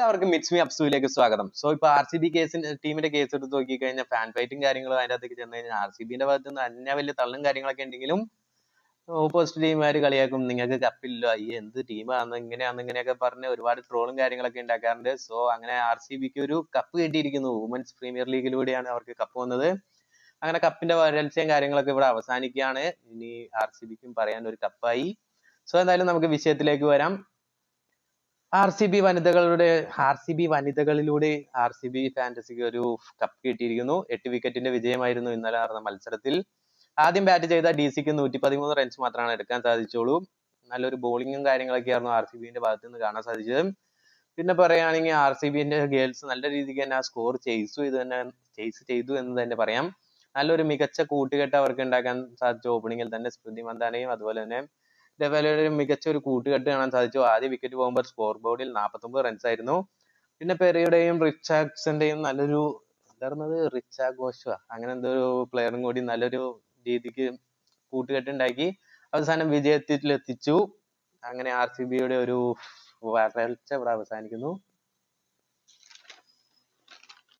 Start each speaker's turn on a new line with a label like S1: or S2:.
S1: എല്ലാവർക്കും midst me അപ്സുവിലേക്ക് സ്വാഗതം. ഇപ്പൊ RCB ടീമിന്റെ കേസ് എടുത്ത് നോക്കിക്കഴിഞ്ഞാൽ ഫാൻ ഫൈറ്റും കാര്യങ്ങളും അതിന്റെ അകത്തേക്ക് ചെന്ന് കഴിഞ്ഞാൽ RCBന്റെ ഭാഗത്ത് നിന്ന് തന്നെ വലിയ തള്ളും കാര്യങ്ങളൊക്കെ ഉണ്ടെങ്കിലും ഓപ്പോസിറ്റ് ടീമുകാർ കളിയാക്കും, നിങ്ങൾക്ക് കപ്പില്ല, ഈ എന്ത് ടീമാണെന്ന് ഇങ്ങനെയൊക്കെ പറഞ്ഞ് ഒരുപാട് ട്രോളും കാര്യങ്ങളൊക്കെ ഉണ്ടാക്കാറുണ്ട്. അങ്ങനെ RCBക്ക് ഒരു കപ്പ് കിട്ടിയിരിക്കുന്നു. വുമൻസ് പ്രീമിയർ ലീഗിലൂടെയാണ് അവർക്ക് കപ്പ് വന്നത്. അങ്ങനെ കപ്പിന്റെ വരൾച്ചയും കാര്യങ്ങളൊക്കെ ഇവിടെ അവസാനിക്കുകയാണ്. ഇനി RCBക്കും പറയാൻ ഒരു കപ്പായി. എന്തായാലും നമുക്ക് വിഷയത്തിലേക്ക് വരാം. RCB വനിതകളിലൂടെ RCB ഫാന്റസിക്ക് ഒരു കപ്പ് കിട്ടിയിരിക്കുന്നു. 8 വിക്കറ്റിന്റെ വിജയമായിരുന്നു ഇന്നലെ നടന്ന മത്സരത്തിൽ. ആദ്യം ബാറ്റ് ചെയ്ത DCക്ക് 113 റൺസ് മാത്രമാണ് എടുക്കാൻ സാധിച്ചുള്ളൂ. നല്ലൊരു ബോളിങ്ങും കാര്യങ്ങളൊക്കെയായിരുന്നു RCBന്റെ ഭാഗത്ത് നിന്ന് കാണാൻ സാധിച്ചത്. പിന്നെ പറയുകയാണെങ്കിൽ RCBന്റെ ഗേൾസ് നല്ല രീതിക്ക് തന്നെ ആ സ്കോർ ചേസ് ചെയ്തു എന്ന് തന്നെ പറയാം. നല്ലൊരു മികച്ച കൂട്ടുകെട്ട് അവർക്ക് ഉണ്ടാക്കാൻ സാധിച്ചു. ഓപ്പണിംഗിൽ തന്നെ സ്മൃതി മന്ദാനയും അതുപോലെ തന്നെ ഒരു മികച്ച ഒരു കൂട്ടുകെട്ട് കാണാൻ സാധിച്ചു. ആദ്യ വിക്കറ്റ് പോകുമ്പോൾ സ്കോർ ബോർഡിൽ 49 റൺസ് ആയിരുന്നു. പിന്നെ പെരയുടെയും റിച്ചാർഡ്സന്റെയും നല്ലൊരു റിച്ചാഘോഷ അങ്ങനെ എന്തോ ഒരു പ്ലെയറും കൂടി നല്ലൊരു രീതിക്ക് കൂട്ടുകെട്ടുണ്ടാക്കി അവസാനം വിജയത്തിലെത്തിച്ചു. അങ്ങനെ RCBയുടെ ഒരു വരൾച്ച ഇവിടെ അവസാനിക്കുന്നു.